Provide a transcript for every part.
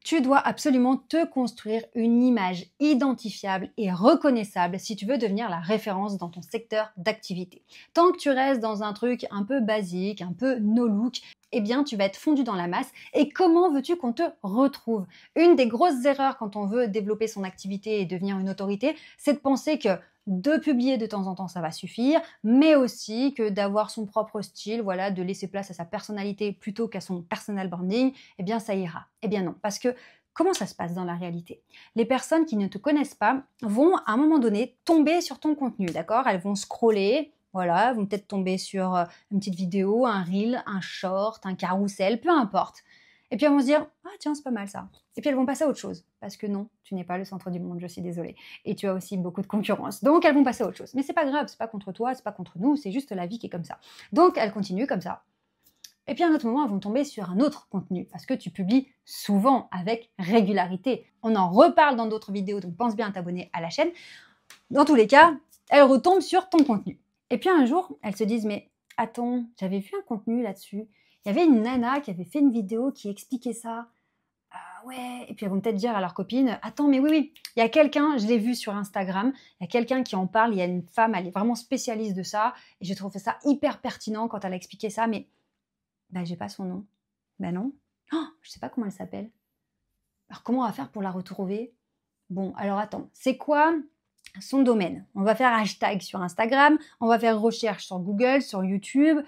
Tu dois absolument te construire une image identifiable et reconnaissable si tu veux devenir la référence dans ton secteur d'activité. Tant que tu restes dans un truc un peu basique, un peu no look, eh bien tu vas être fondu dans la masse. Et comment veux-tu qu'on te retrouve? Une des grosses erreurs quand on veut développer son activité et devenir une autorité, c'est de penser que de publier de temps en temps, ça va suffire, mais aussi que d'avoir son propre style, voilà, de laisser place à sa personnalité plutôt qu'à son personal branding, eh bien ça ira. Eh bien non, parce que comment ça se passe dans la réalité? Les personnes qui ne te connaissent pas vont à un moment donné tomber sur ton contenu, d'accord? Elles vont scroller, voilà, vont peut-être tomber sur une petite vidéo, un reel, un short, un carrousel, peu importe. Et puis elles vont se dire, ah tiens, c'est pas mal ça. Et puis elles vont passer à autre chose. Parce que non, tu n'es pas le centre du monde, je suis désolée. Et tu as aussi beaucoup de concurrence. Donc elles vont passer à autre chose. Mais c'est pas grave, c'est pas contre toi, c'est pas contre nous, c'est juste la vie qui est comme ça. Donc elles continuent comme ça. Et puis à un autre moment, elles vont tomber sur un autre contenu. Parce que tu publies souvent, avec régularité. On en reparle dans d'autres vidéos, donc pense bien à t'abonner à la chaîne. Dans tous les cas, elles retombent sur ton contenu. Et puis un jour, elles se disent, mais attends, j'avais vu un contenu là-dessus. Il y avait une nana qui avait fait une vidéo qui expliquait ça. Ah ouais, et puis elles vont peut-être dire à leur copine, attends, mais oui, il y a quelqu'un, je l'ai vu sur Instagram, il y a quelqu'un qui en parle, il y a une femme, elle est vraiment spécialiste de ça, et j'ai trouvé ça hyper pertinent quand elle a expliqué ça, mais bah, j'ai pas son nom. Ben non. Oh, je sais pas comment elle s'appelle. Alors comment on va faire pour la retrouver? Bon, alors attends, c'est quoi son domaine? On va faire hashtag sur Instagram, on va faire recherche sur Google, sur YouTube.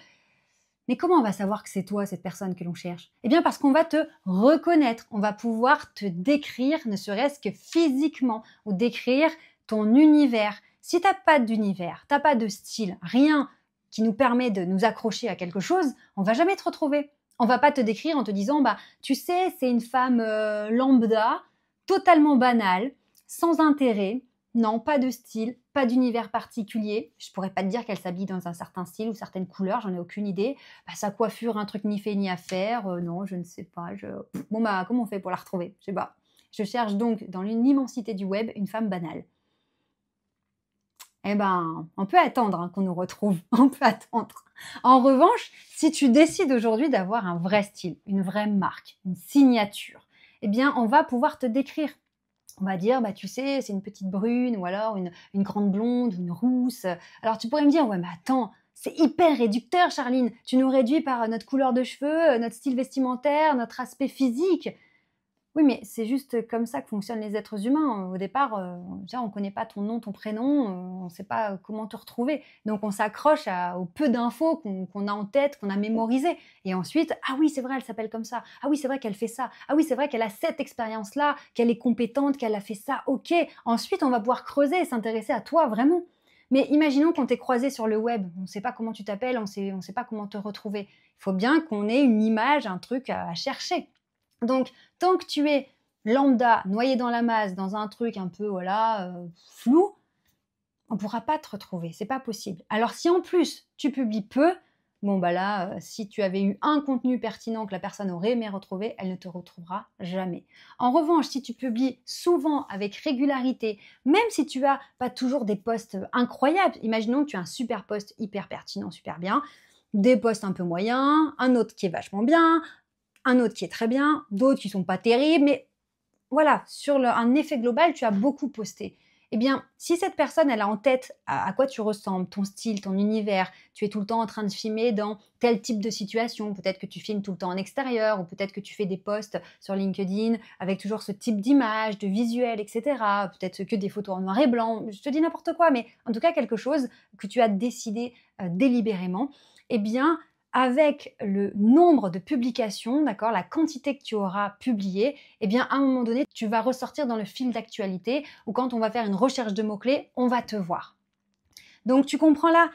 Mais comment on va savoir que c'est toi, cette personne que l'on cherche? Eh bien, parce qu'on va te reconnaître, on va pouvoir te décrire, ne serait-ce que physiquement, ou décrire ton univers. Si t'as pas d'univers, t'as pas de style, rien qui nous permet de nous accrocher à quelque chose, on va jamais te retrouver. On va pas te décrire en te disant, bah, tu sais, c'est une femme lambda, totalement banale, sans intérêt, non, pas de style, pas d'univers particulier. Je pourrais pas te dire qu'elle s'habille dans un certain style ou certaines couleurs, j'en ai aucune idée. Bah, sa coiffure, un truc ni fait ni à faire, non, je ne sais pas. Bon bah, comment on fait pour la retrouver? Je sais pas. Je cherche donc dans l'immensité du web une femme banale. Eh ben, on peut attendre qu'on nous retrouve, on peut attendre. En revanche, si tu décides aujourd'hui d'avoir un vrai style, une vraie marque, une signature, eh bien, on va pouvoir te décrire. On va dire, bah, tu sais, c'est une petite brune ou alors une grande blonde ou une rousse. Alors tu pourrais me dire, ouais, mais attends, c'est hyper réducteur, Charline. Tu nous réduis par notre couleur de cheveux, notre style vestimentaire, notre aspect physique. Oui, mais c'est juste comme ça que fonctionnent les êtres humains. Au départ, déjà, on ne connaît pas ton nom, ton prénom, on ne sait pas comment te retrouver. Donc, on s'accroche au peu d'infos qu'on a en tête, qu'on a mémorisées. Et ensuite, ah oui, c'est vrai, elle s'appelle comme ça. Ah oui, c'est vrai qu'elle fait ça. Ah oui, c'est vrai qu'elle a cette expérience-là, qu'elle est compétente, qu'elle a fait ça. Ok. Ensuite, on va pouvoir creuser et s'intéresser à toi vraiment. Mais imaginons qu'on t'ait croisé sur le web. On ne sait pas comment tu t'appelles, on ne sait pas comment te retrouver. Il faut bien qu'on ait une image, un truc à chercher. Donc, tant que tu es lambda, noyé dans la masse, dans un truc un peu voilà, flou, on ne pourra pas te retrouver, c'est pas possible. Alors si en plus tu publies peu, bon bah là, si tu avais eu un contenu pertinent que la personne aurait aimé retrouver, elle ne te retrouvera jamais. En revanche, si tu publies souvent avec régularité, même si tu as pas toujours des posts incroyables, imaginons que tu as un super post hyper pertinent, super bien, des posts un peu moyens, un autre qui est vachement bien, un autre qui est très bien, d'autres qui sont pas terribles, mais voilà, sur un effet global, tu as beaucoup posté. Eh bien, si cette personne, elle a en tête à quoi tu ressembles, ton style, ton univers, tu es tout le temps en train de filmer dans tel type de situation, peut-être que tu filmes tout le temps en extérieur, ou peut-être que tu fais des posts sur LinkedIn avec toujours ce type d'image, de visuel, etc. Peut-être que des photos en noir et blanc, je te dis n'importe quoi, mais en tout cas quelque chose que tu as décidé délibérément, eh bien, avec le nombre de publications, d'accord, la quantité que tu auras publié, eh bien, à un moment donné, tu vas ressortir dans le fil d'actualité ou quand on va faire une recherche de mots-clés, on va te voir. Donc, tu comprends là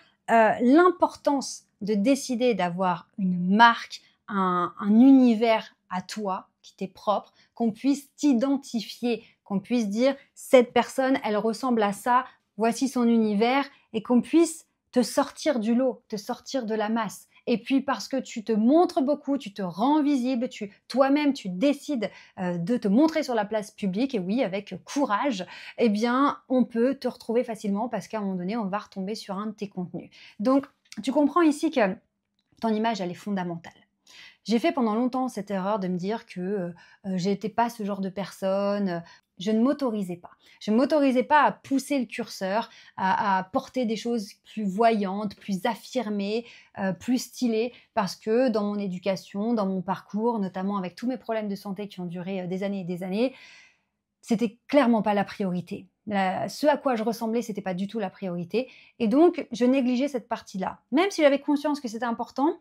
l'importance de décider d'avoir une marque, un univers à toi qui t'est propre, qu'on puisse t'identifier, qu'on puisse dire cette personne, elle ressemble à ça, voici son univers, et qu'on puisse te sortir du lot, te sortir de la masse. Et puis parce que tu te montres beaucoup, tu te rends visible, toi-même tu décides de te montrer sur la place publique, et oui, avec courage, eh bien, on peut te retrouver facilement parce qu'à un moment donné, on va retomber sur un de tes contenus. Donc, tu comprends ici que ton image, elle est fondamentale. J'ai fait pendant longtemps cette erreur de me dire que j'étais pas ce genre de personne. Je ne m'autorisais pas. Je ne m'autorisais pas à pousser le curseur, à porter des choses plus voyantes, plus affirmées, plus stylées, parce que dans mon éducation, dans mon parcours, notamment avec tous mes problèmes de santé qui ont duré des années et des années, c'était clairement pas la priorité. Ce à quoi je ressemblais, c'était pas du tout la priorité. Et donc, je négligeais cette partie-là. Même si j'avais conscience que c'était important,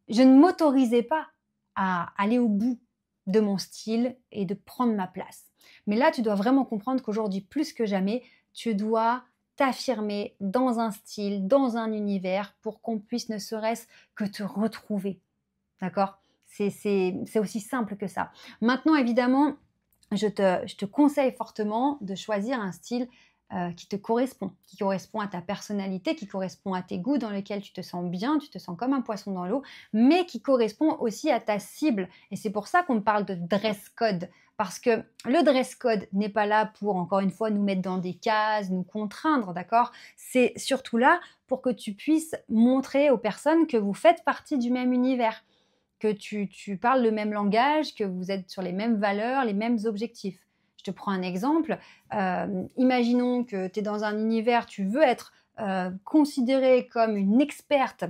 je ne m'autorisais pas à aller au bout de mon style et de prendre ma place. Mais là, tu dois vraiment comprendre qu'aujourd'hui, plus que jamais, tu dois t'affirmer dans un style, dans un univers, pour qu'on puisse ne serait-ce que te retrouver. D'accord? C'est aussi simple que ça. Maintenant, évidemment, je te conseille fortement de choisir un style qui te correspond, qui correspond à ta personnalité, qui correspond à tes goûts, dans lesquels tu te sens bien, tu te sens comme un poisson dans l'eau, mais qui correspond aussi à ta cible. Et c'est pour ça qu'on parle de dress code, parce que le dress code n'est pas là pour, encore une fois, nous mettre dans des cases, nous contraindre, d'accord? C'est surtout là pour que tu puisses montrer aux personnes que vous faites partie du même univers, que tu parles le même langage, que vous êtes sur les mêmes valeurs, les mêmes objectifs. Je te prends un exemple. Imaginons que tu es dans un univers, tu veux être considérée comme une experte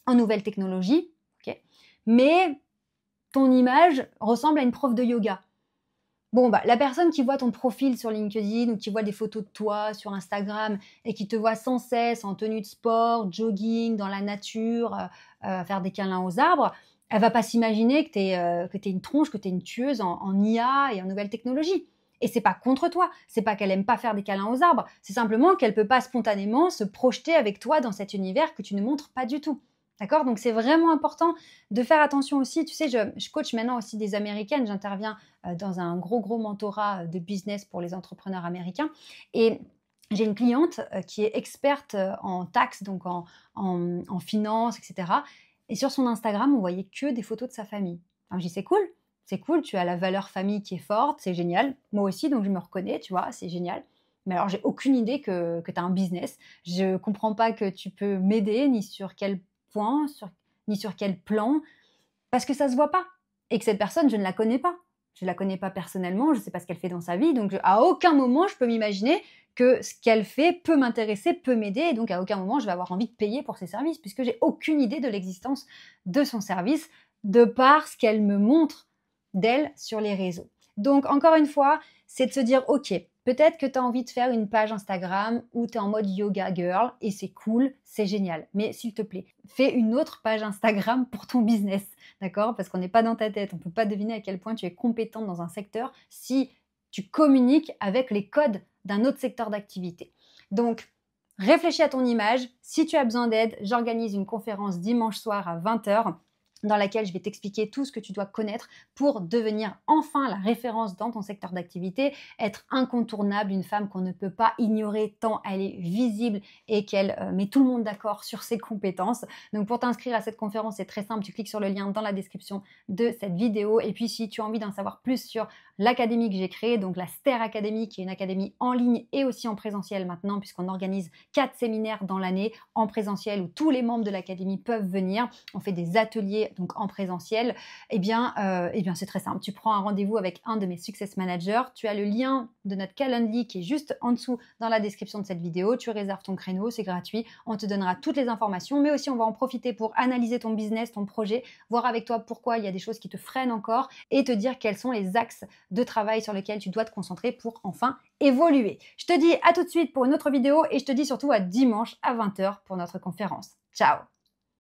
en nouvelles technologies, okay, mais ton image ressemble à une prof de yoga. Bon, bah, la personne qui voit ton profil sur LinkedIn ou qui voit des photos de toi sur Instagram et qui te voit sans cesse en tenue de sport, jogging, dans la nature, faire des câlins aux arbres, elle va pas s'imaginer que tu es une tronche, que tu es une tueuse en IA et en nouvelles technologies. Et c'est pas contre toi, c'est pas qu'elle aime pas faire des câlins aux arbres, c'est simplement qu'elle peut pas spontanément se projeter avec toi dans cet univers que tu ne montres pas du tout. D'accord? Donc c'est vraiment important de faire attention aussi. Tu sais, je coach maintenant aussi des Américaines, j'interviens dans un gros mentorat de business pour les entrepreneurs américains. Et j'ai une cliente qui est experte en taxes, donc en finance, etc. Et sur son Instagram, on voyait que des photos de sa famille. Alors je dis, c'est cool, tu as la valeur famille qui est forte, c'est génial. Moi aussi, donc je me reconnais, tu vois, c'est génial. Mais alors, j'ai aucune idée que tu as un business. Je comprends pas que tu peux m'aider, ni sur quel point, ni sur quel plan, parce que ça se voit pas. Et que cette personne, je ne la connais pas. Je ne la connais pas personnellement, je ne sais pas ce qu'elle fait dans sa vie, donc à aucun moment je peux m'imaginer que ce qu'elle fait peut m'intéresser, peut m'aider, et donc à aucun moment je vais avoir envie de payer pour ses services, puisque j'ai aucune idée de l'existence de son service, de par ce qu'elle me montre d'elle sur les réseaux. Donc encore une fois, c'est de se dire, ok, peut-être que tu as envie de faire une page Instagram où tu es en mode yoga girl et c'est cool, c'est génial. Mais s'il te plaît, fais une autre page Instagram pour ton business, d'accord? Parce qu'on n'est pas dans ta tête, on ne peut pas deviner à quel point tu es compétente dans un secteur si tu communiques avec les codes d'un autre secteur d'activité. Donc, réfléchis à ton image. Si tu as besoin d'aide, j'organise une conférence dimanche soir à 20h dans laquelle je vais t'expliquer tout ce que tu dois connaître pour devenir enfin la référence dans ton secteur d'activité, être incontournable, une femme qu'on ne peut pas ignorer tant elle est visible et qu'elle met tout le monde d'accord sur ses compétences. Donc pour t'inscrire à cette conférence, c'est très simple, tu cliques sur le lien dans la description de cette vidéo. Et puis si tu as envie d'en savoir plus sur l'académie que j'ai créée, donc la Ster Academy, qui est une académie en ligne et aussi en présentiel maintenant, puisqu'on organise 4 séminaires dans l'année en présentiel où tous les membres de l'académie peuvent venir. On fait des ateliers donc en présentiel. Eh bien c'est très simple. Tu prends un rendez-vous avec un de mes success managers. Tu as le lien de notre Calendly qui est juste en dessous dans la description de cette vidéo. Tu réserves ton créneau, c'est gratuit. On te donnera toutes les informations, mais aussi on va en profiter pour analyser ton business, ton projet, voir avec toi pourquoi il y a des choses qui te freinent encore et te dire quels sont les axes de travail sur lesquels tu dois te concentrer pour enfin évoluer. Je te dis à tout de suite pour une autre vidéo et je te dis surtout à dimanche à 20h pour notre conférence. Ciao!